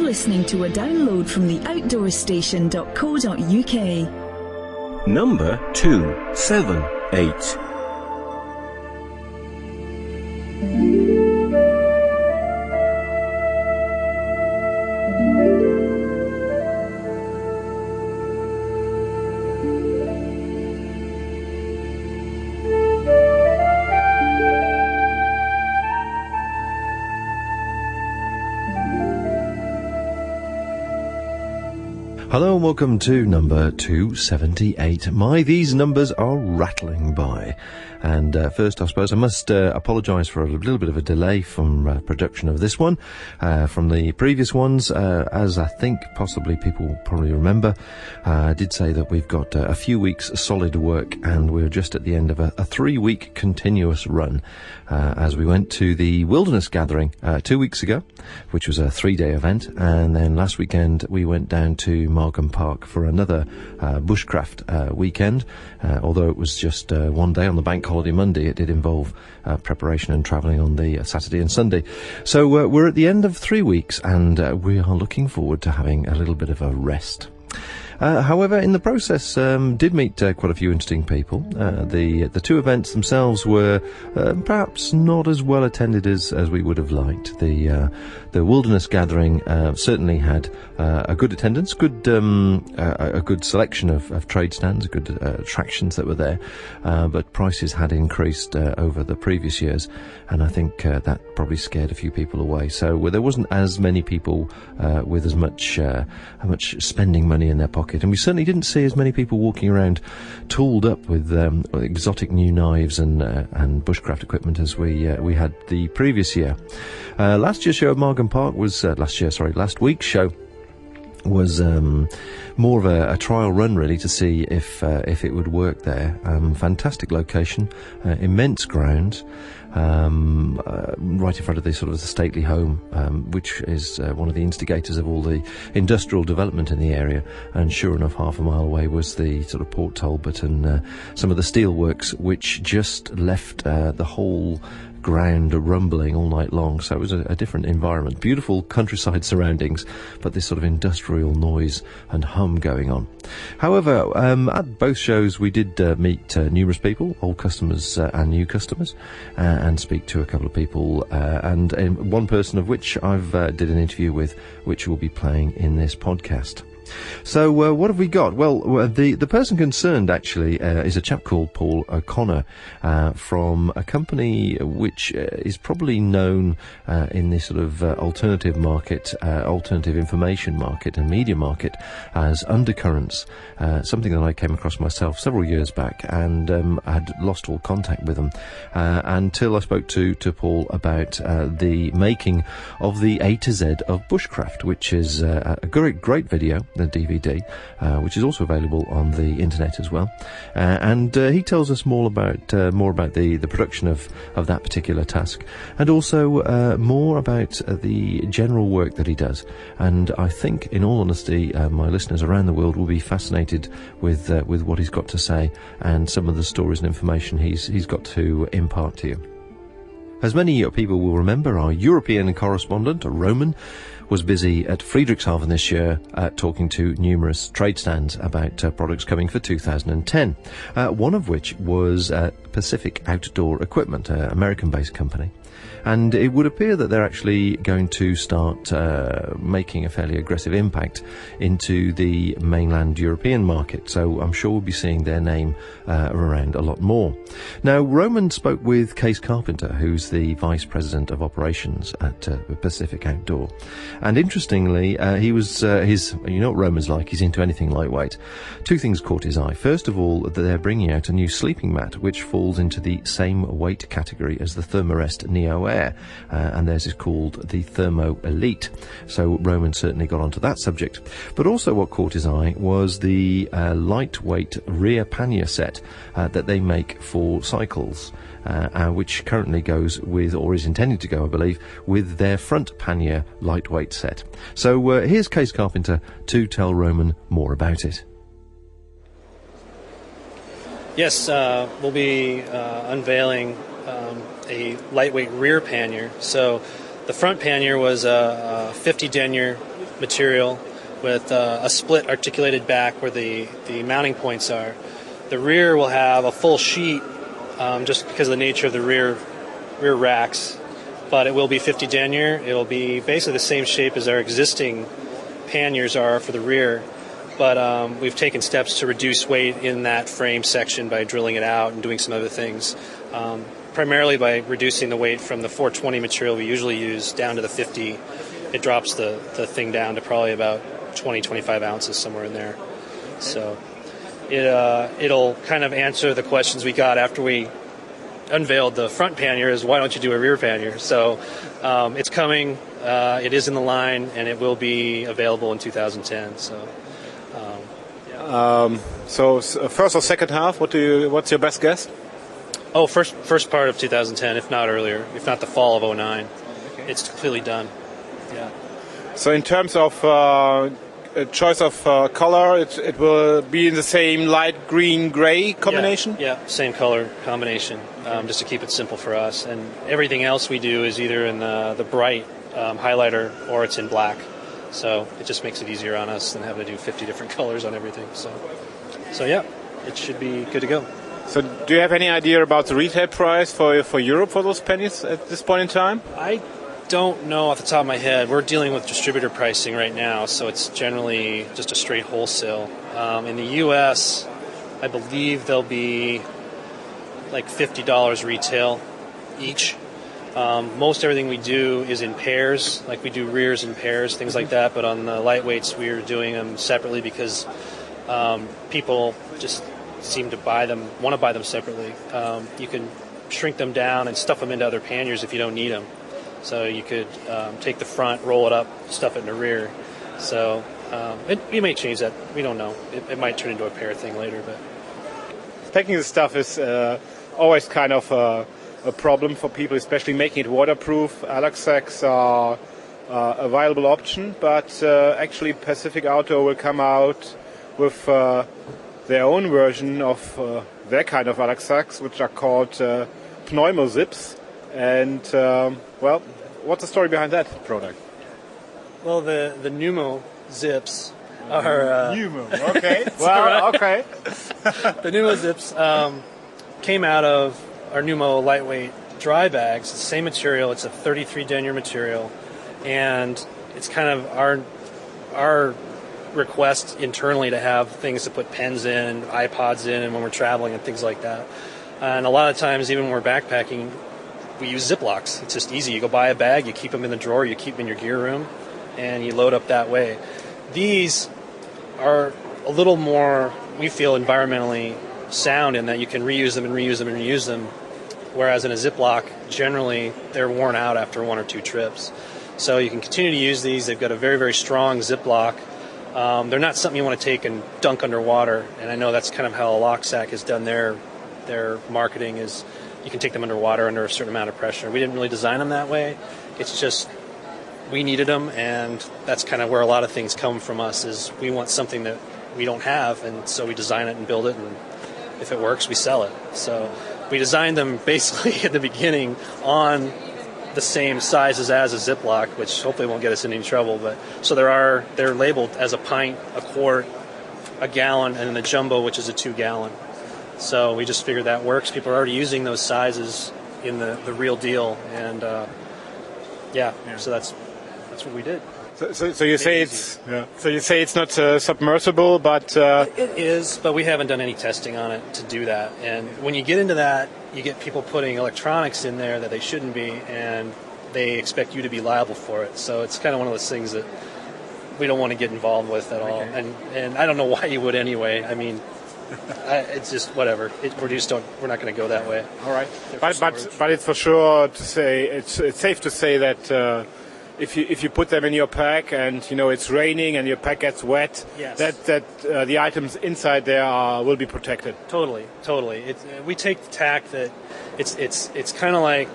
listening to a download from the outdoorstation.co.uk. Number 278. Hello and welcome to number 278. These numbers are rattling by. And first, I suppose I must apologise for a little bit of a delay from production of this one. From the previous ones, as I think possibly people will probably remember, I did say that we've got a few weeks solid work, and we're just at the end of a 3-week continuous run as we went to the Wilderness Gathering 2 weeks ago, which was a 3-day event, and then last weekend we went down to Markham Park for another bushcraft weekend. Although it was just one day on the bank holiday Monday, it did involve preparation and travelling on the Saturday and Sunday. So we're at the end of 3 weeks, and we are looking forward to having a little bit of a rest. However, in the process, did meet quite a few interesting people. The two events themselves were perhaps not as well attended as we would have liked. The Wilderness Gathering certainly had a good attendance, a good selection of trade stands, good attractions that were there, but prices had increased over the previous years, and I think that probably scared a few people away. So there wasn't as many people with as much spending money in their pocket. And we certainly didn't see as many people walking around tooled up with exotic new knives and bushcraft equipment as we had the previous year. Last year's show at Markham Park was last week's show was more of a trial run, really, to see if it would work there. Fantastic location, immense grounds, right in front of the sort of the stately home, which is one of the instigators of all the industrial development in the area. And sure enough, half a mile away was the sort of Port Talbot and some of the steelworks, which just left the whole ground rumbling all night long. So it was a different environment, beautiful countryside surroundings, but this sort of industrial noise and hum going on. However, at both shows we did meet numerous people, old customers and new customers, and speak to a couple of people, and one person of which I've did an interview with, which will be playing in this podcast. So what have we got? Well, the person concerned actually is a chap called Paul O'Connor from a company which is probably known in this sort of alternative market, alternative information market and media market as Undercurrents, something that I came across myself several years back, and had lost all contact with them until I spoke to Paul about the making of the A to Z of Bushcraft, which is a great video, the DVD, which is also available on the internet as well, and he tells us more about the production of that particular task, and also more about the general work that he does. And I think, in all honesty, my listeners around the world will be fascinated with what he's got to say and some of the stories and information he's got to impart to you. As many people will remember, our European correspondent, Roman, was busy at Friedrichshafen this year talking to numerous trade stands about products coming for 2010, one of which was Pacific Outdoor Equipment, an American-based company. And it would appear that they're actually going to start making a fairly aggressive impact into the mainland European market. So I'm sure we'll be seeing their name around a lot more. Now, Roman spoke with Case Carpenter, who's the Vice President of Operations at Pacific Outdoor. And interestingly, he was, you know what Roman's like, he's into anything lightweight. Two things caught his eye. First of all, that they're bringing out a new sleeping mat, which falls into the same weight category as the Thermarest Neo Air, and theirs is called the Thermo Elite. So Roman certainly got onto that subject. But also what caught his eye was the lightweight rear pannier set that they make for cycles, which currently goes with, or is intended to go, I believe, with their front pannier lightweight set. So here's Case Carpenter to tell Roman more about it. Yes, we'll be unveiling a lightweight rear pannier. So The front pannier was a 50 denier material with a split articulated back where the mounting points are. The rear will have a full sheet just because of the nature of the rear racks, but it will be 50 denier. It will be basically the same shape as our existing panniers are for the rear, but we've taken steps to reduce weight in that frame section by drilling it out and doing some other things. Primarily by reducing the weight from the 420 material we usually use down to the 50. It drops the thing down to probably about 20-25 ounces, somewhere in there. So it'll kind of answer the questions we got after we unveiled the front pannier, is why don't you do a rear pannier? So it's coming, it is in the line, and it will be available in 2010. So first or second half, what's your best guess? Oh, first part of 2010, if not earlier, if not the fall of 2009. Okay. It's completely done. Yeah. So in terms of choice of color, it will be in the same light green gray combination? Yeah, same color combination, just to keep it simple for us. And everything else we do is either in the bright highlighter or it's in black. So it just makes it easier on us than having to do 50 different colors on everything. So yeah, it should be good to go. So do you have any idea about the retail price for Europe for those pennies at this point in time? I don't know off the top of my head. We're dealing with distributor pricing right now, so it's generally just a straight wholesale. In the U.S., I believe they'll be like $50 retail each. Most everything we do is in pairs, like we do rears in pairs, things like that, but on the lightweights we're doing them separately because people just seem to want to buy them separately. You can shrink them down and stuff them into other panniers if you don't need them. So you could take the front, roll it up, stuff it in the rear. So you may change that. We don't know. It might turn into a pair thing later. But packing the stuff is always kind of a problem for people, especially making it waterproof. Allox sacks are a viable option, but actually Pacific Outdoor will come out with their own version of their kind of Allox sacks, which are called pneumozips. And well, what's the story behind that product? Well, the pneumo zips are pneumo. Okay. Well, okay. The pneumo zips came out of our pneumo lightweight dry bags. It's the same material. It's a 33 denier material, and it's kind of our request internally to have things to put pens in, iPods in, and when we're traveling and things like that. And a lot of times, even when we're backpacking, we use Ziplocs. It's just easy. You go buy a bag, you keep them in the drawer, you keep them in your gear room, and you load up that way. These are a little more, we feel, environmentally sound in that you can reuse them and reuse them and reuse them, whereas in a Ziploc, generally, they're worn out after one or two trips. So you can continue to use these. They've got a very, very strong Ziploc. They're not something you want to take and dunk underwater, and I know that's kind of how Allox has done their marketing, is you can take them underwater under a certain amount of pressure. We didn't really design them that way. It's just we needed them, and that's kind of where a lot of things come from us, is we want something that we don't have, and so we design it and build it, and if it works, we sell it. So we designed them basically at the beginning on the same sizes as a Ziploc, which hopefully won't get us in any trouble. But so they're labeled as a pint, a quart, a gallon, and then the jumbo, which is a 2-gallon. So we just figured that works. People are already using those sizes in the real deal, and so that's what we did. So you say it's not submersible, but it is, but we haven't done any testing on it to do that. And when you get into that, you get people putting electronics in there that they shouldn't be, and they expect you to be liable for it. So it's kind of one of those things that we don't want to get involved with at all. And I don't know why you would anyway. I mean, it's just whatever. We're not going to go that way. All right, but it's for sure to say it's safe to say that. If you put them in your pack and it's raining and your pack gets wet, yes, that the items inside there will be protected. Totally. We take the tack that it's kind of like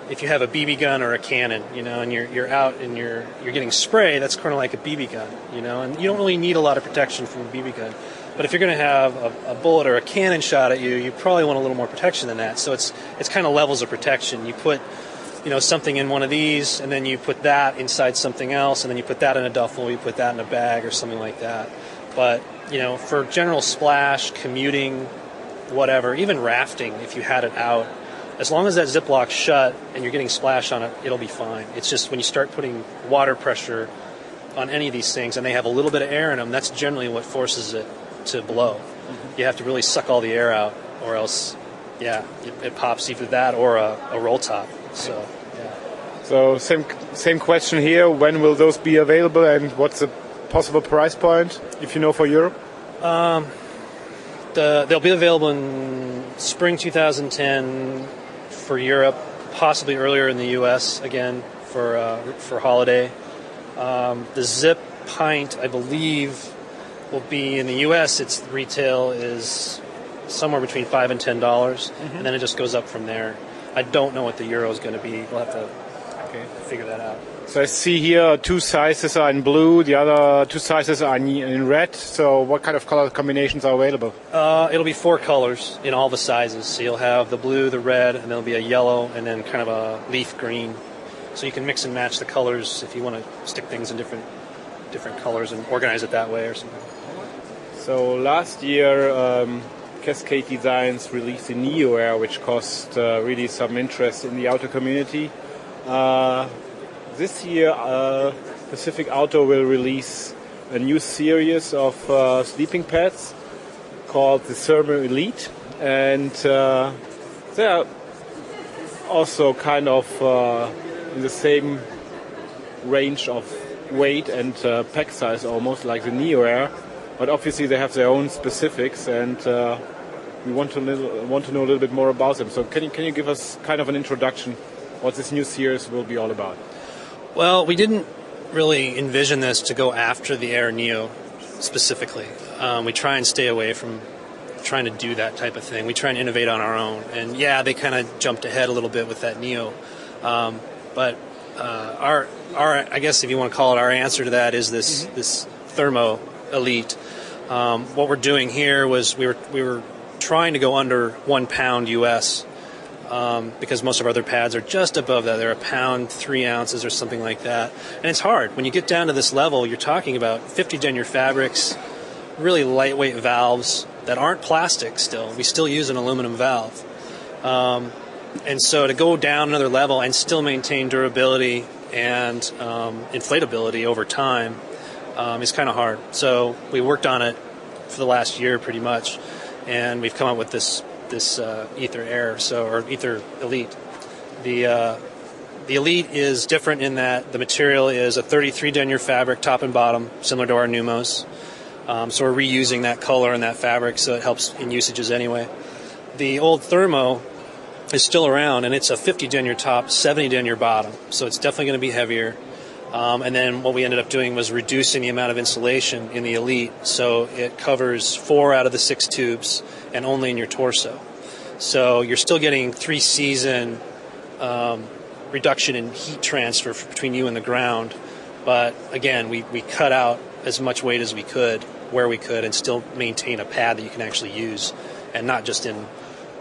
if you have a BB gun or a cannon, and you're out and you're getting spray. That's kind of like a BB gun, and you don't really need a lot of protection from a BB gun. But if you're going to have a bullet or a cannon shot at you, you probably want a little more protection than that. So it's kind of levels of protection. You put something in one of these, and then you put that inside something else, and then you put that in a duffel, you put that in a bag or something like that. But, for general splash, commuting, whatever, even rafting, if you had it out, as long as that Ziplock's shut and you're getting splash on it, it'll be fine. It's just when you start putting water pressure on any of these things and they have a little bit of air in them, that's generally what forces it to blow. Mm-hmm. You have to really suck all the air out, or else, it pops either that or a roll top. So, yeah. So same question here. When will those be available, and what's the possible price point, if you know, for Europe? They'll be available in spring 2010 for Europe, possibly earlier in the U.S. again for holiday. The Zip Pint, I believe, will be in the U.S. Its retail is somewhere between $5 and $10, and then it just goes up from there. I don't know what the euro is going to be. We'll have to figure that out. So I see here 2 sizes are in blue, the other 2 sizes are in red. So what kind of color combinations are available? It'll be 4 colors in all the sizes. So you'll have the blue, the red, and there'll be a yellow, and then kind of a leaf green. So you can mix and match the colors if you want to stick things in different colors and organize it that way or something. So last year, Cascade Designs released the Neo Air, which caused really some interest in the outdoor community. This year, Pacific Outdoor will release a new series of sleeping pads called the Thermo Elite, and they are also kind of in the same range of weight and pack size, almost like the Neo Air, but obviously they have their own specifics, and we want to know a little bit more about them. So can you give us kind of an introduction what this new series will be all about? Well, we didn't really envision this to go after the Air Neo specifically. We try and stay away from trying to do that type of thing. We try and innovate on our own. And they kind of jumped ahead a little bit with that Neo. But our I guess if you want to call it, our answer to that is this Thermo Elite. What we're doing here was we were trying to go under 1 pound US. Because most of our other pads are just above that. They're 1 pound, 3 ounces or something like that. And it's hard. When you get down to this level, you're talking about 50 denier fabrics, really lightweight valves that aren't plastic still. We still use an aluminum valve. And so to go down another level and still maintain durability and inflatability over time is kind of hard. So we worked on it for the last year pretty much, and we've come up with this Ether Air, or Ether Elite. The Elite is different in that the material is a 33 denier fabric, top and bottom, similar to our Numos. So we're reusing that color and that fabric, so it helps in usages anyway. The old Thermo is still around, and it's a 50 denier top, 70 denier bottom, so it's definitely going to be heavier. And then what we ended up doing was reducing the amount of insulation in the Elite, so it covers 4 out of the 6 tubes and only in your torso. So you're still getting 3-season reduction in heat transfer between you and the ground, but again, we cut out as much weight as we could where we could and still maintain a pad that you can actually use, and not just in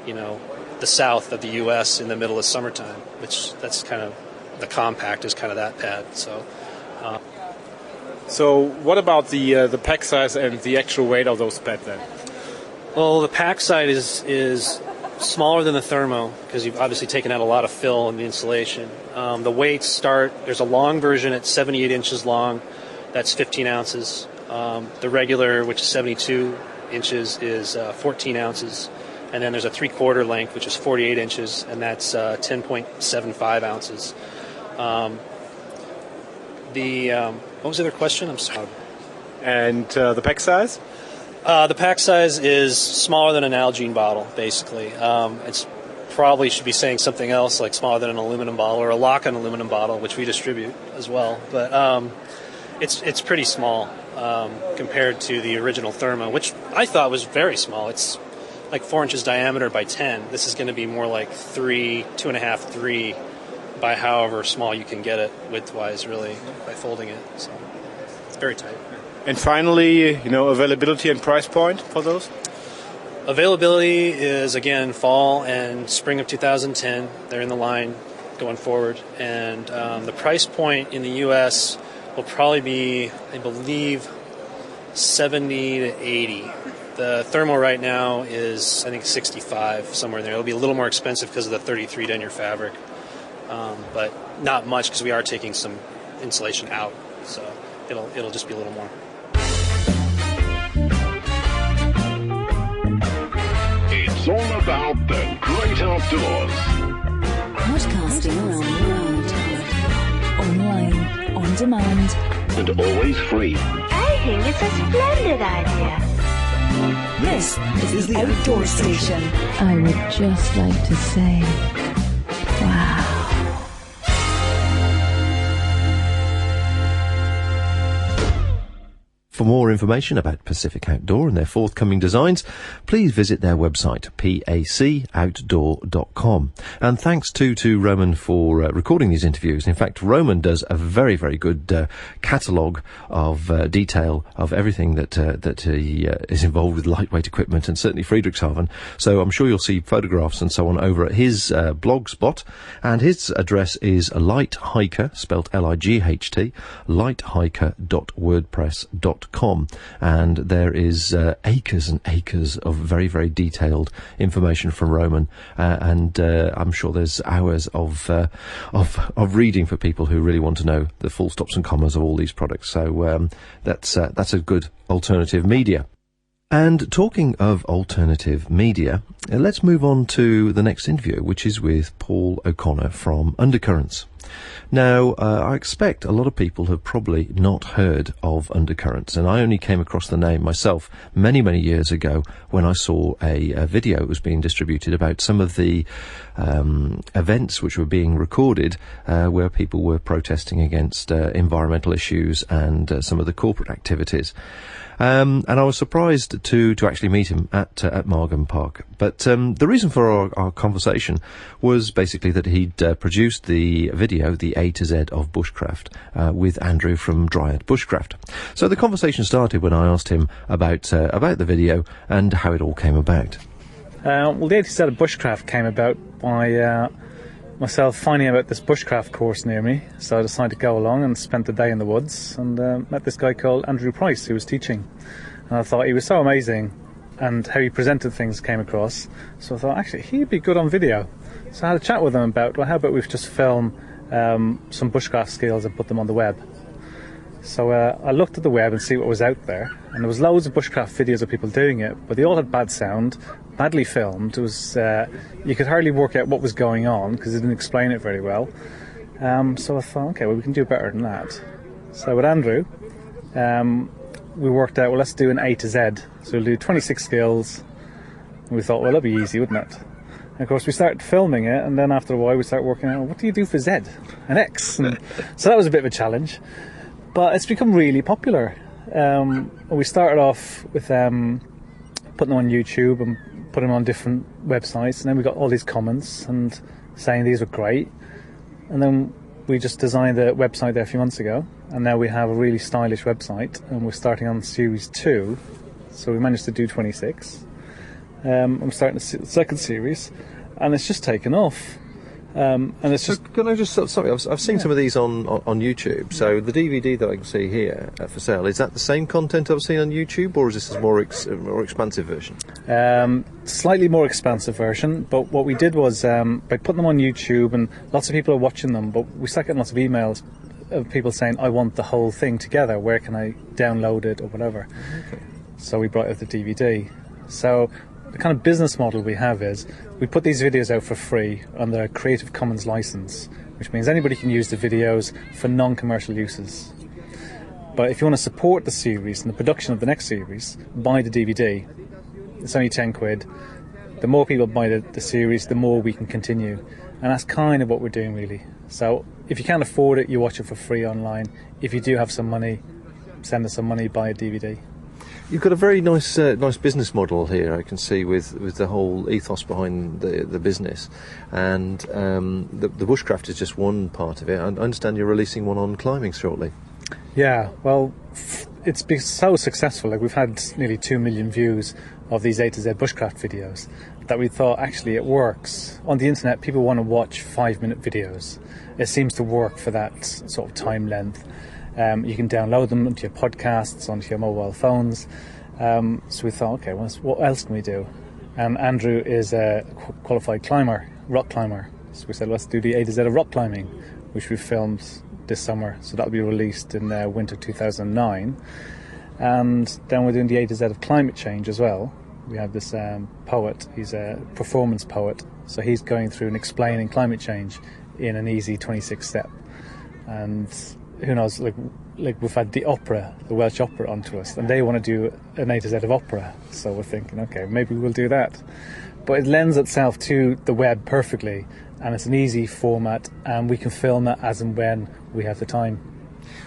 the south of the U.S. in the middle of summertime, which that's kind of the compact is kind of that pad. So what about the pack size and the actual weight of those pads then? Well, the pack size is smaller than the Thermo because you've obviously taken out a lot of fill in the insulation. The weights there's a long version at 78 inches long, that's 15 ounces. The regular, which is 72 inches, is 14 ounces. And then there's a 3/4 length, which is 48 inches, and that's 10.75 ounces. What was the other question? I'm sorry. And the pack size? The pack size is smaller than an Algene bottle, basically. It's probably should be saying something else, like smaller than an aluminum bottle or a Lock-On aluminum bottle, which we distribute as well. But it's pretty small compared to the original Thermo, which I thought was very small. It's like 4 inches diameter by 10. This is going to be more like 2.5, 3 by however small you can get it width-wise, really, by folding it. So it's very tight. And finally, availability and price point for those? Availability is, again, fall and spring of 2010. They're in the line. going forward. And the price point in the U.S. will probably be, I believe, 70 to 80. The thermal right now is, I think, 65, somewhere in there. It'll be a little more expensive because of the 33 denier fabric, but not much because we are taking some insulation out, so it'll just be a little more. It's all about the great outdoors. Podcasting around the world. Online, on demand. And always free. I think it's a splendid idea. This is the Outdoor Station. I would just like to say, wow. For more information about Pacific Outdoor and their forthcoming designs, please visit their website, pacoutdoor.com. And thanks to Roman for recording these interviews. In fact, Roman does a very, very good catalogue of detail of everything that he is involved with lightweight equipment, and certainly Friedrichshafen. So I'm sure you'll see photographs and so on over at his blog spot. And his address is lighthiker, spelt L-I-G-H-T, lighthiker.wordpress.com. And there is acres and acres of very, very detailed information from Roman, and I'm sure there's hours of reading for people who really want to know the full stops and commas of all these products. So that's a good alternative media. And talking of alternative media, let's move on to the next interview, which is with Paul O'Connor from Undercurrents. Now, I expect a lot of people have probably not heard of Undercurrents, and I only came across the name myself many, many years ago when I saw a video that was being distributed about some of the events which were being recorded where people were protesting against environmental issues and some of the corporate activities. And I was surprised to actually meet him at Margam Park. But the reason for our conversation was basically that he'd produced the video, the A to Z of bushcraft, with Andrew from Dryad Bushcraft. So the conversation started when I asked him about the video and how it all came about. Well, the A to Z of bushcraft came about by myself finding out about this bushcraft course near me, so I decided to go along and spent the day in the woods and met this guy called Andrew Price who was teaching, and I thought he was so amazing and how he presented things came across, so I thought actually he'd be good on video. So I had a chat with him about, well, how about we just film some bushcraft skills and put them on the web. So I looked at the web and see what was out there, and there was loads of bushcraft videos of people doing it, but they all had bad sound, badly filmed. It was you could hardly work out what was going on because they didn't explain it very well. So I thought, okay, well, we can do better than that. So with Andrew, we worked out, well, let's do an A to Z. So we'll do 26 skills. And we thought, well, that'd be easy, wouldn't it? And of course, we started filming it, and then after a while, we started working out, well, what do you do for Z and X? And so that was a bit of a challenge. But it's become really popular. We started off with putting them on YouTube and putting them on different websites, and then we got all these comments and saying these were great. And then we just designed a website there a few months ago, and now we have a really stylish website, and we're starting on series 2. So we managed to do 26. I'm starting the second series, and it's just taken off. And it's just. Can I just sorry? I've seen some of these on YouTube. So the DVD that I can see here for sale, is that the same content I've seen on YouTube, or is this a more expansive version? Slightly more expansive version. But what we did was by putting them on YouTube, and lots of people are watching them. But we start getting lots of emails of people saying, "I want the whole thing together. Where can I download it or whatever?" Okay. So we brought out the DVD. So the kind of business model we have is we put these videos out for free under a Creative Commons license, which means anybody can use the videos for non-commercial uses. But if you want to support the series and the production of the next series, buy the DVD. It's only 10 quid. The more people buy the series, the more we can continue. And that's kind of what we're doing, really. So if you can't afford it, you watch it for free online. If you do have some money, send us some money, buy a DVD. You've got a very nice business model here, I can see, with the whole ethos behind the business. And the bushcraft is just one part of it. I understand you're releasing one on climbing shortly. Yeah, well, it's been so successful. Like, we've had nearly 2 million views of these A to Z bushcraft videos. that we thought actually it works. On the internet, people want to watch 5-minute videos. It seems to work for that sort of time length. You can download them onto your podcasts, onto your mobile phones. So we thought, okay, what else can we do? And Andrew is a qualified climber, rock climber. So we said, let's do the A to Z of rock climbing, which we filmed this summer. So that'll be released in winter 2009. And then we're doing the A to Z of climate change as well. We have this poet, he's a performance poet. So he's going through and explaining climate change in an easy 26-step. And who knows, like we've had the opera, the Welsh opera onto us, and they want to do an A to Z of opera. So we're thinking, okay, maybe we'll do that. But it lends itself to the web perfectly, and it's an easy format, and we can film it as and when we have the time.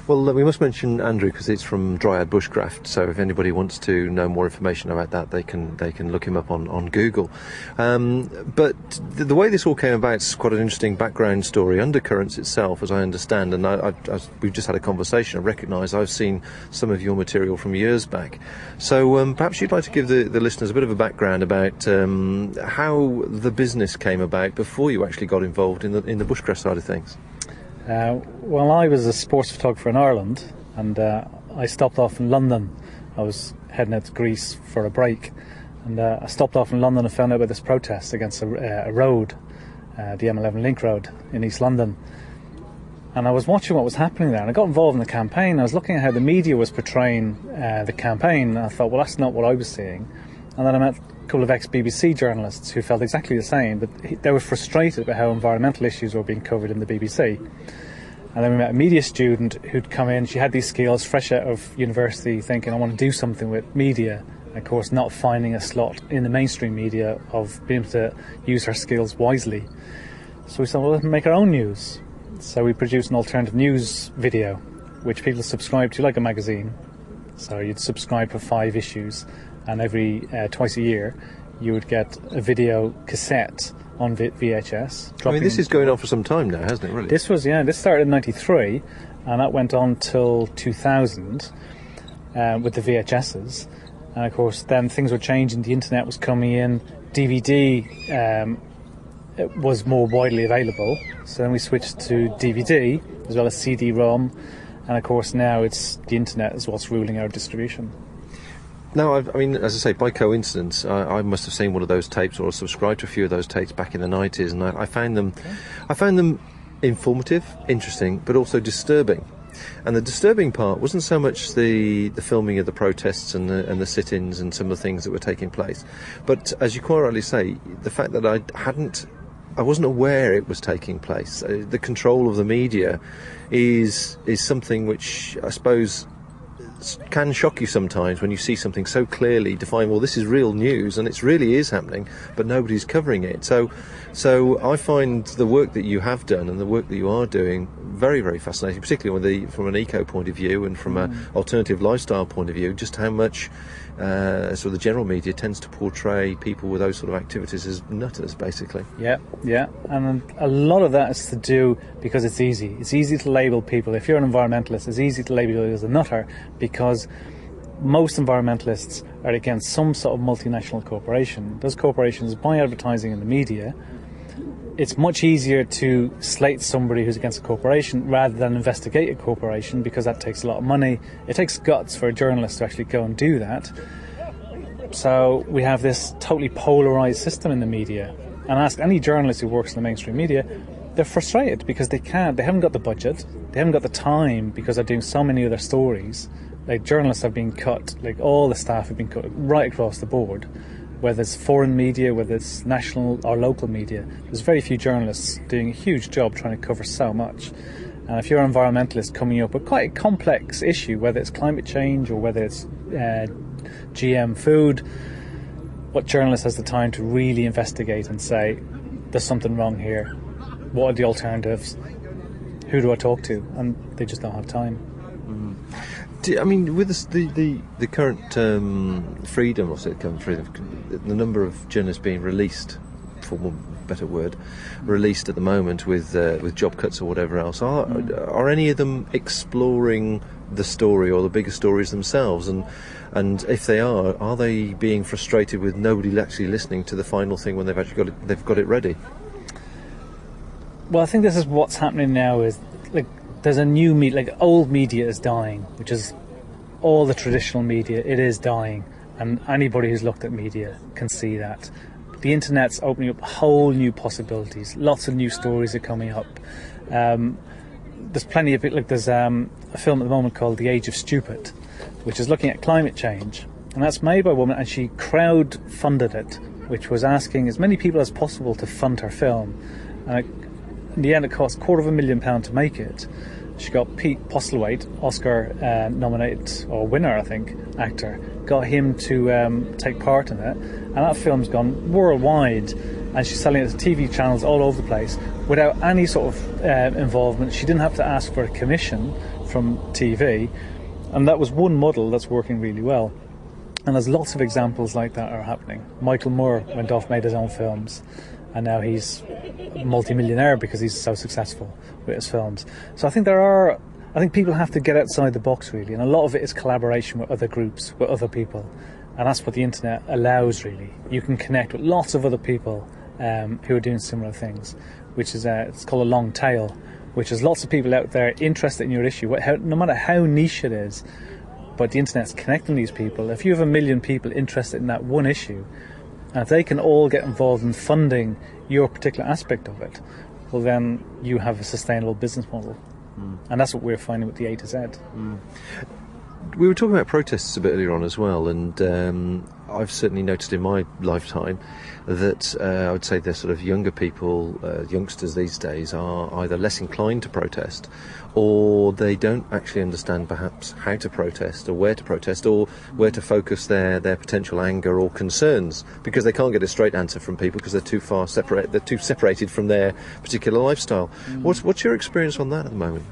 Well, we must mention Andrew because it's from Dryad Bushcraft. So if anybody wants to know more information about that, they can look him up on Google. But the way this all came about is quite an interesting background story. Undercurrents itself, as I understand, and we've just had a conversation. I recognise I've seen some of your material from years back. So perhaps you'd like to give the listeners a bit of a background about how the business came about before you actually got involved in the bushcraft side of things. Well, I was a sports photographer in Ireland, and I stopped off in London. I was heading out to Greece for a break, and I stopped off in London and found out about this protest against a road, the M11 Link Road in East London. And I was watching what was happening there, and I got involved in the campaign. I was looking at how the media was portraying the campaign, and I thought, well, that's not what I was seeing. And then I met a couple of ex-BBC journalists who felt exactly the same, but they were frustrated about how environmental issues were being covered in the BBC. And then we met a media student who'd come in. She had these skills, fresh out of university, thinking, I want to do something with media. And of course, not finding a slot in the mainstream media of being able to use her skills wisely. So we said, well, let's make our own news. So we produced an alternative news video, which people subscribe to like a magazine. So you'd subscribe for 5 issues, and every twice a year you would get a video cassette on VHS. I mean, this is going on for some time now, hasn't it, really? This started in 93, and that went on till 2000 with the VHSs. And of course, then things were changing, the internet was coming in, DVD it was more widely available. So then we switched to DVD, as well as CD-ROM, and of course now it's the internet is what's ruling our distribution. No, I mean, as I say, by coincidence, I must have seen one of those tapes or subscribed to a few of those tapes back in the 90s, and I found them informative, interesting, but also disturbing. And the disturbing part wasn't so much the filming of the protests and the sit-ins and some of the things that were taking place, but as you quite rightly say, the fact that I wasn't aware it was taking place. The control of the media is something which I suppose can shock you sometimes when you see something so clearly defined. Well, this is real news and it really is happening, but nobody's covering it. So I find the work that you have done and the work that you are doing very, very fascinating, particularly from an eco point of view and from an alternative lifestyle point of view, just how much sort of the general media tends to portray people with those sort of activities as nutters, basically. Yeah, and a lot of that is to do because it's easy. It's easy to label people. If you're an environmentalist, it's easy to label you as a nutter because most environmentalists are against some sort of multinational corporation. Those corporations buy advertising in the media. It's much easier to slate somebody who's against a corporation rather than investigate a corporation because that takes a lot of money. It takes guts for a journalist to actually go and do that. So we have this totally polarised system in the media. And ask any journalist who works in the mainstream media, they're frustrated because they haven't got the budget, they haven't got the time because they're doing so many other stories. Like journalists have been cut, like all the staff have been cut right across the board. Whether it's foreign media, whether it's national or local media, there's very few journalists doing a huge job trying to cover so much. And if you're an environmentalist coming up with quite a complex issue, whether it's climate change or whether it's GM food, what journalist has the time to really investigate and say, there's something wrong here, what are the alternatives, who do I talk to? And they just don't have time. I mean, with the current freedom, the number of journalists being released, for one better word, released at the moment with job cuts or whatever else, are any of them exploring the story or the bigger stories themselves? And if they are they being frustrated with nobody actually listening to the final thing when they've actually got it ready? Well, I think this is what's happening now. Is like there's a new media, like old media is dying, which is all the traditional media. It is dying, and anybody who's looked at media can see that. The internet's opening up whole new possibilities. Lots of new stories are coming up. There's plenty of it. Like there's a film at the moment called The Age of Stupid, which is looking at climate change, and that's made by a woman, and she crowd-funded it, which was asking as many people as possible to fund her film. And in the end, it cost £250,000 to make it. She got Pete Postlethwaite, Oscar nominated or winner, I think, actor, got him to take part in it, and that film's gone worldwide, and she's selling it to TV channels all over the place without any sort of involvement. She didn't have to ask for a commission from TV, and that was one model that's working really well. And there's lots of examples like that are happening. Michael Moore went off, made his own films, and now he's a multi-millionaire because he's so successful with his films. So I think people have to get outside the box, really, and a lot of it is collaboration with other groups, with other people, and that's what the internet allows, really. You can connect with lots of other people who are doing similar things, which is it's called a long tail, which is lots of people out there interested in your issue, no matter how niche it is, but the internet's connecting these people. If you have 1 million people interested in that one issue, and if they can all get involved in funding your particular aspect of it, well, then you have a sustainable business model. And that's what we're finding with the A to Z. We were talking about protests a bit earlier on as well, and I've certainly noticed in my lifetime that I would say the sort of younger people, youngsters these days, are either less inclined to protest, or they don't actually understand perhaps how to protest or where to focus their potential anger or concerns, because they can't get a straight answer from people because they're too separated from their particular lifestyle. What's your experience on that at the moment?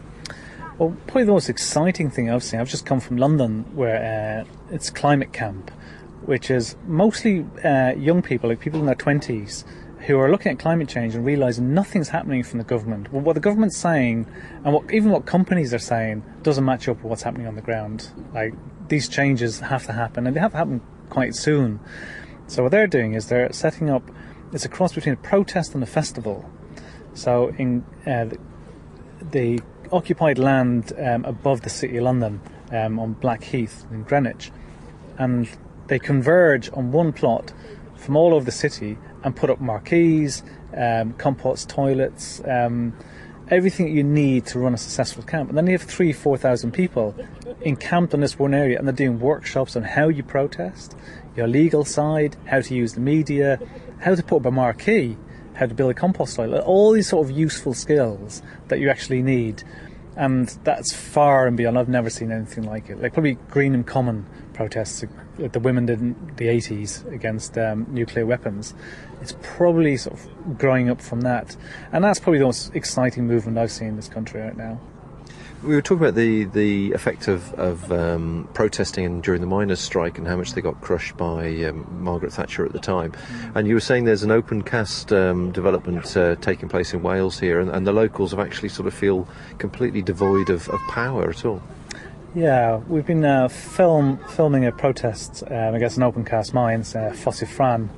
Well, probably the most exciting thing I've seen, I've just come from London, where it's Climate Camp, which is mostly young people, like people in their 20s, who are looking at climate change and realising nothing's happening from the government. Well, what the government's saying, and even what companies are saying, doesn't match up with what's happening on the ground. Like, these changes have to happen, and they have to happen quite soon. So what they're doing is they're setting up, it's a cross between a protest and a festival. So in the occupied land above the City of London, on Blackheath in Greenwich, and they converge on one plot from all over the city and put up marquees, compost toilets, everything you need to run a successful camp. And then you have 3,000-4,000 people encamped on this one area, and they're doing workshops on how you protest, your legal side, how to use the media, how to put up a marquee, how to build a compost toilet, all these sort of useful skills that you actually need. And that's far and beyond. I've never seen anything like it. Like probably Greenham Common protests that the women did in the 80s against nuclear weapons. It's probably sort of growing up from that. And that's probably the most exciting movement I've seen in this country right now. We were talking about the effect of protesting during the miners' strike and how much they got crushed by Margaret Thatcher at the time. And you were saying there's an open cast development taking place in Wales here, and the locals have actually sort of feel completely devoid of power at all. Yeah, we've been filming a protest against an open cast mine, Fosse Fran,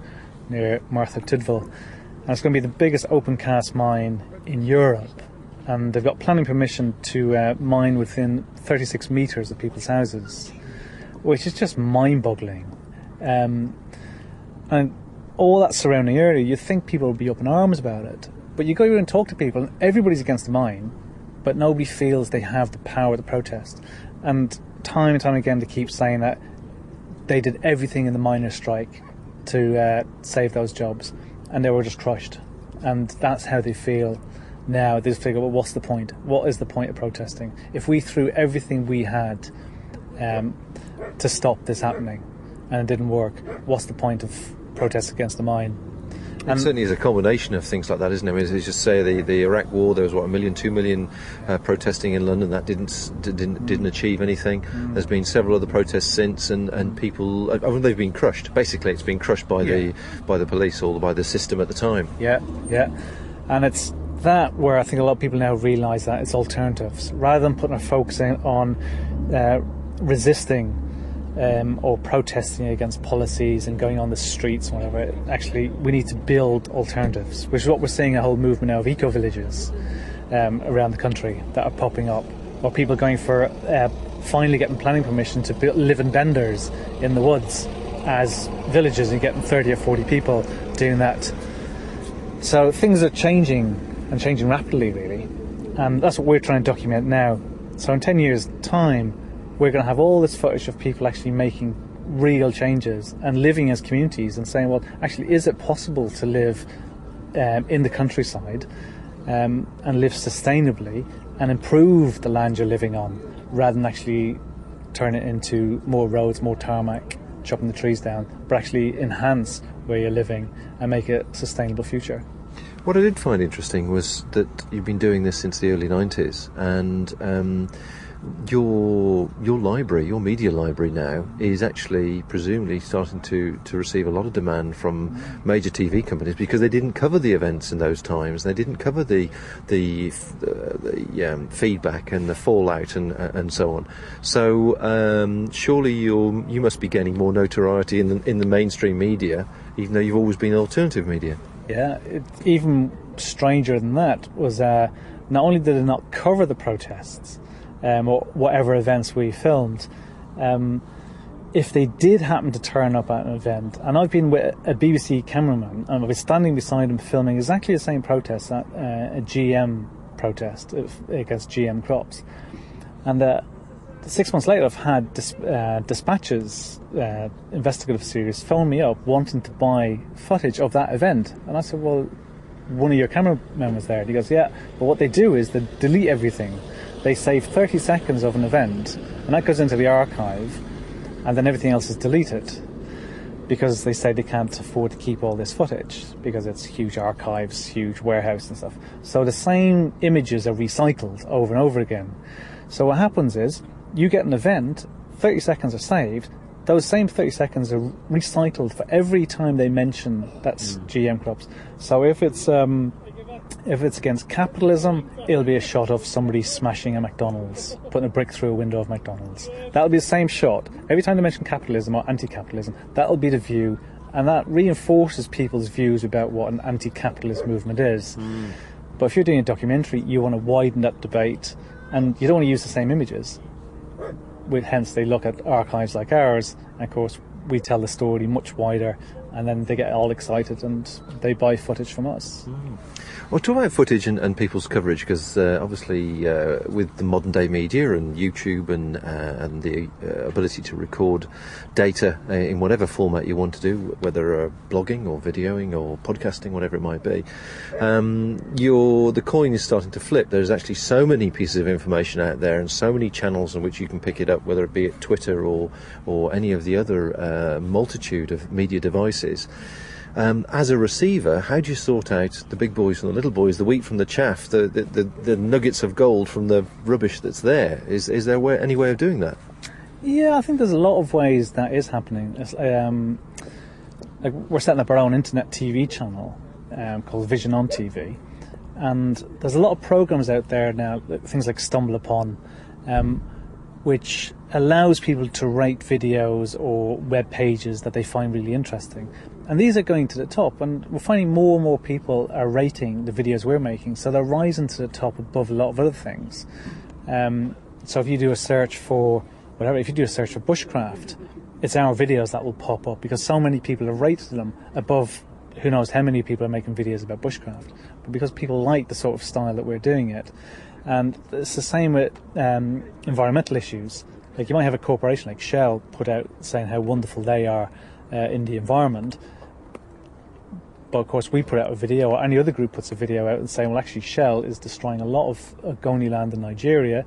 near Merthyr Tydfil. And it's going to be the biggest open cast mine in Europe. And they've got planning permission to mine within 36 metres of people's houses, which is just mind-boggling. And all that surrounding area, you'd think people would be up in arms about it. But you go over and talk to people, and everybody's against the mine, but nobody feels they have the power to protest. And time again, they keep saying that they did everything in the miners' strike to save those jobs, and they were just crushed. And that's how they feel. Now they just figure, well, what's the point? What is the point of protesting? If we threw everything we had to stop this happening and it didn't work, what's the point of protest against the mine? It certainly is a combination of things like that, isn't it? I mean, as you just say, the Iraq War, there was 1 million, 2 million protesting in London. That didn't achieve anything. There's been several other protests since, and people, they've been crushed. Basically, it's been crushed by the police or by the system at the time. Yeah, and it's that where I think a lot of people now realise that it's alternatives. Rather than putting a focus on resisting or protesting against policies and going on the streets or whatever. Actually, we need to build alternatives, which is what we're seeing, a whole movement now of eco-villages around the country that are popping up, or people going for finally getting planning permission to live in benders in the woods as villages, and getting 30 or 40 people doing that. So things are changing, and changing rapidly, really. And that's what we're trying to document now. So in 10 years' time, we're going to have all this footage of people actually making real changes and living as communities and saying, well, actually, is it possible to live in the countryside and live sustainably and improve the land you're living on, rather than actually turn it into more roads, more tarmac, chopping the trees down, but actually enhance where you're living and make it a sustainable future. What I did find interesting was that you've been doing this since the early 90s, and your library, your media library now, is actually presumably starting to receive a lot of demand from major TV companies, because they didn't cover the events in those times. They didn't cover the feedback and the fallout and so on. So surely you must be gaining more notoriety in the mainstream media, even though you've always been alternative media. Yeah, even stranger than that was not only did it not cover the protests or whatever events we filmed, if they did happen to turn up at an event, and I've been with a BBC cameraman and I've been standing beside him filming exactly the same protest, a GM protest against GM crops, and 6 months later I've had Dispatches investigative series phone me up wanting to buy footage of that event, and I said, well, one of your cameramen was there, and he goes, yeah, but what they do is they delete everything. They save 30 seconds of an event, and that goes into the archive, and then everything else is deleted, because they say they can't afford to keep all this footage, because it's huge archives, huge warehouse and stuff. So the same images are recycled over and over again. So what happens is, you get an event, 30 seconds are saved, those same 30 seconds are recycled for every time they mention that's GM crops. So if it's against capitalism, it'll be a shot of somebody smashing a McDonald's, putting a brick through a window of McDonald's. That'll be the same shot. Every time they mention capitalism or anti-capitalism, that'll be the view, and that reinforces people's views about what an anti-capitalist movement is. But if you're doing a documentary, you want to widen that debate, and you don't want to use the same images. Hence, they look at archives like ours, and of course, we tell the story much wider, and then they get all excited and they buy footage from us. Well, talk about footage and people's coverage, because obviously with the modern day media and YouTube and the ability to record data in whatever format you want to do, whether blogging or videoing or podcasting, whatever it might be, the coin is starting to flip. There's actually so many pieces of information out there and so many channels on which you can pick it up, whether it be at Twitter or any of the other multitude of media devices. As a receiver, how do you sort out the big boys from the little boys, the wheat from the chaff, the nuggets of gold from the rubbish that's there? Is there any way of doing that? Yeah, I think there's a lot of ways that is happening. Like we're setting up our own internet TV channel called Vision on TV, and there's a lot of programs out there now, things like Stumble Upon, which allows people to rate videos or web pages that they find really interesting. And these are going to the top, and we're finding more and more people are rating the videos we're making, so they're rising to the top above a lot of other things. So if you do a search for whatever, if you do a search for bushcraft, it's our videos that will pop up, because so many people have rated them above who knows how many people are making videos about bushcraft, but because people like the sort of style that we're doing it. And it's the same with environmental issues. Like you might have a corporation like Shell put out saying how wonderful they are in the environment, but of course we put out a video, or any other group puts a video out and saying, well, actually Shell is destroying a lot of Ogoni land in Nigeria.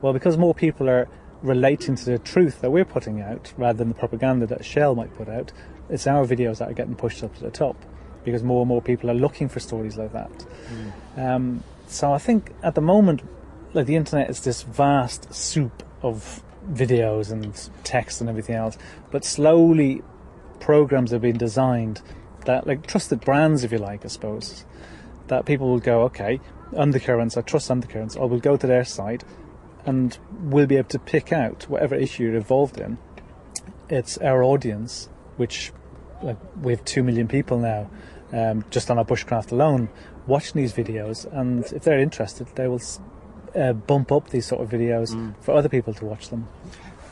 Well, because more people are relating to the truth that we're putting out rather than the propaganda that Shell might put out, it's our videos that are getting pushed up to the top, because more and more people are looking for stories like that. So I think at the moment, like, the internet is this vast soup of videos and text and everything else, but slowly programs have been designed that, like trusted brands, if you like, I suppose, that people will go, okay, Undercurrents, I trust Undercurrents, I will go to their site, and we'll be able to pick out whatever issue you're involved in. It's our audience, which we have 2 million people now, just on our bushcraft alone, watching these videos, and if they're interested, they will bump up these sort of videos for other people to watch them.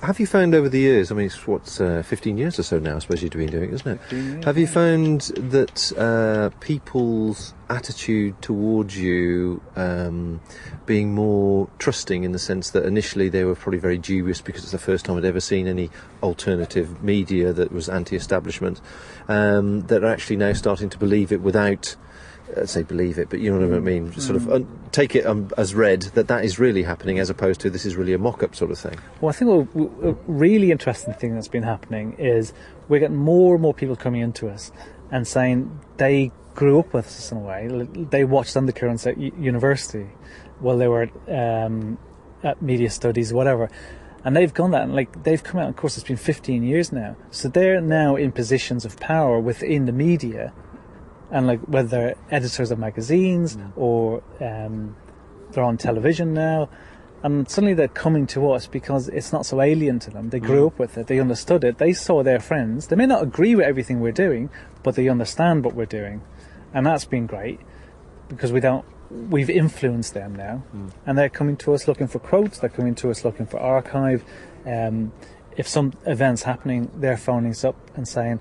Have you found over the years, I mean, it's 15 years or so now, I suppose you've been doing it, isn't it? Have you found that people's attitude towards you being more trusting, in the sense that initially they were probably very dubious because it's the first time I'd ever seen any alternative media that was anti-establishment, that are actually now starting to believe it without... say believe it, but you know what I mean, sort of take it as read that is really happening, as opposed to this is really a mock-up sort of thing? Well, I think a really interesting thing that's been happening is we're getting more and more people coming into us and saying they grew up with us in a way. They watched Undercurrents at university while they were at media studies, whatever, and they've gone that, and they've come out, of course it's been 15 years now, so they're now in positions of power within the media. And whether they're editors of magazines or they're on television now, and suddenly they're coming to us because it's not so alien to them. They grew up with it, they understood it, they saw their friends. They may not agree with everything we're doing, but they understand what we're doing, and that's been great because we've influenced them now, and they're coming to us looking for quotes. They're coming to us looking for archive. If some event's happening, they're phoning us up and saying,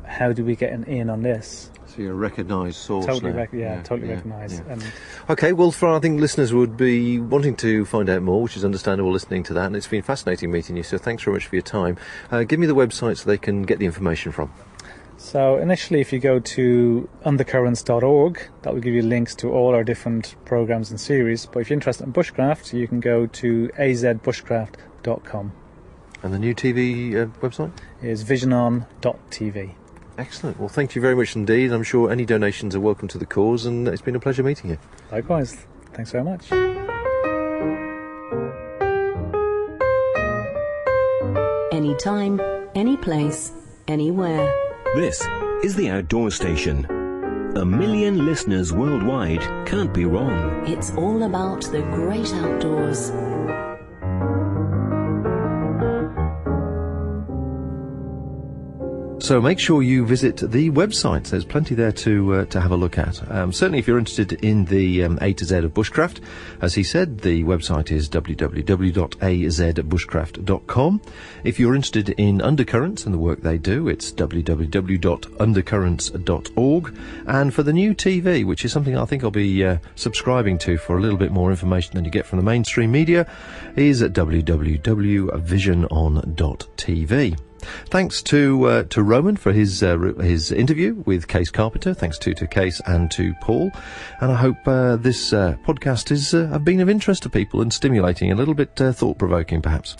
"How do we get an in on this?" So you're a recognised source totally now. Totally recognised. Yeah. Okay, well, I think listeners would be wanting to find out more, which is understandable listening to that, and it's been fascinating meeting you, so thanks very much for your time. Give me the website so they can get the information from. So initially, if you go to undercurrents.org, that will give you links to all our different programmes and series, but if you're interested in bushcraft, you can go to azbushcraft.com. And the new TV website? Is visionon.tv. Excellent. Well, thank you very much indeed. I'm sure any donations are welcome to the cause, and it's been a pleasure meeting you. Likewise. Thanks very much. Anytime, any place, anywhere. This is the Outdoor Station. 1 million listeners worldwide can't be wrong. It's all about the great outdoors. So make sure you visit the website. There's plenty there to have a look at. Certainly if you're interested in the A to Z of bushcraft, as he said, the website is www.azbushcraft.com. If you're interested in Undercurrents and the work they do, it's www.undercurrents.org. And for the new TV, which is something I think I'll be subscribing to for a little bit more information than you get from the mainstream media, is at www.visionon.tv. Thanks to Roman for his interview with Case Carpenter. Thanks to Case and to Paul. And I hope this podcast has been of interest to people and stimulating, a little bit thought-provoking perhaps.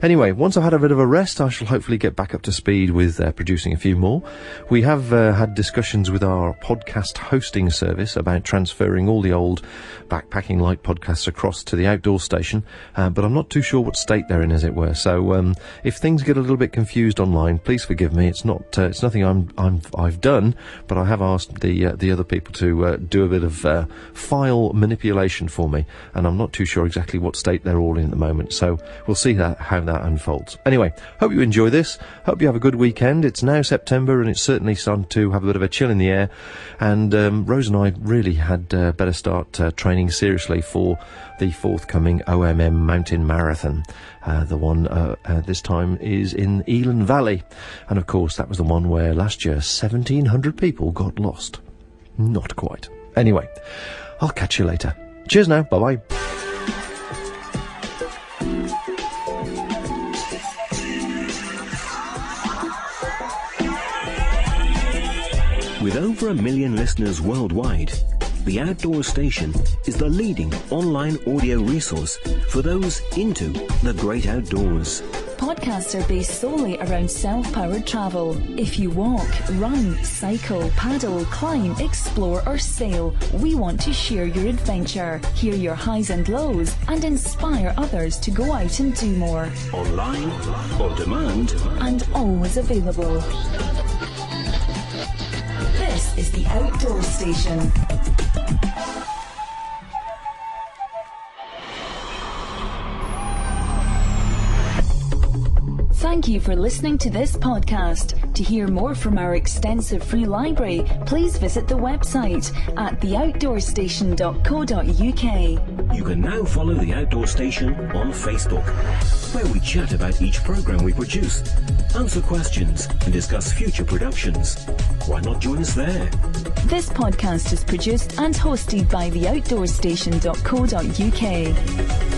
Anyway, once I've had a bit of a rest, I shall hopefully get back up to speed with producing a few more. We have had discussions with our podcast hosting service about transferring all the old Backpacking Light podcasts across to the Outdoor Station, but I'm not too sure what state they're in, as it were. So if things get a little bit confused online, please forgive me. It's nothing I've done, but I have asked the other people to do a bit of file manipulation for me, and I'm not too sure exactly what state they're all in at the moment. So we'll see how that unfolds. Anyway, hope you enjoy this. Hope you have a good weekend. It's now September, and it's certainly starting to have a bit of a chill in the air. And Rose and I really had better start training seriously for the forthcoming OMM Mountain Marathon. The one this time is in Elan Valley, and of course that was the one where last year 1,700 people got lost. Not quite. Anyway, I'll catch you later. Cheers now. Bye bye. With over 1 million listeners worldwide, The Outdoor Station is the leading online audio resource for those into the great outdoors. Podcasts are based solely around self-powered travel. If you walk, run, cycle, paddle, climb, explore or sail, we want to share your adventure, hear your highs and lows, and inspire others to go out and do more. Online, on demand, and always available. This is the Outdoor Station. Thank you for listening to this podcast. To hear more from our extensive free library, please visit the website at theoutdoorstation.co.uk. You can now follow The Outdoor Station on Facebook, where we chat about each programme we produce, answer questions and discuss future productions. Why not join us there? This podcast is produced and hosted by theoutdoorstation.co.uk.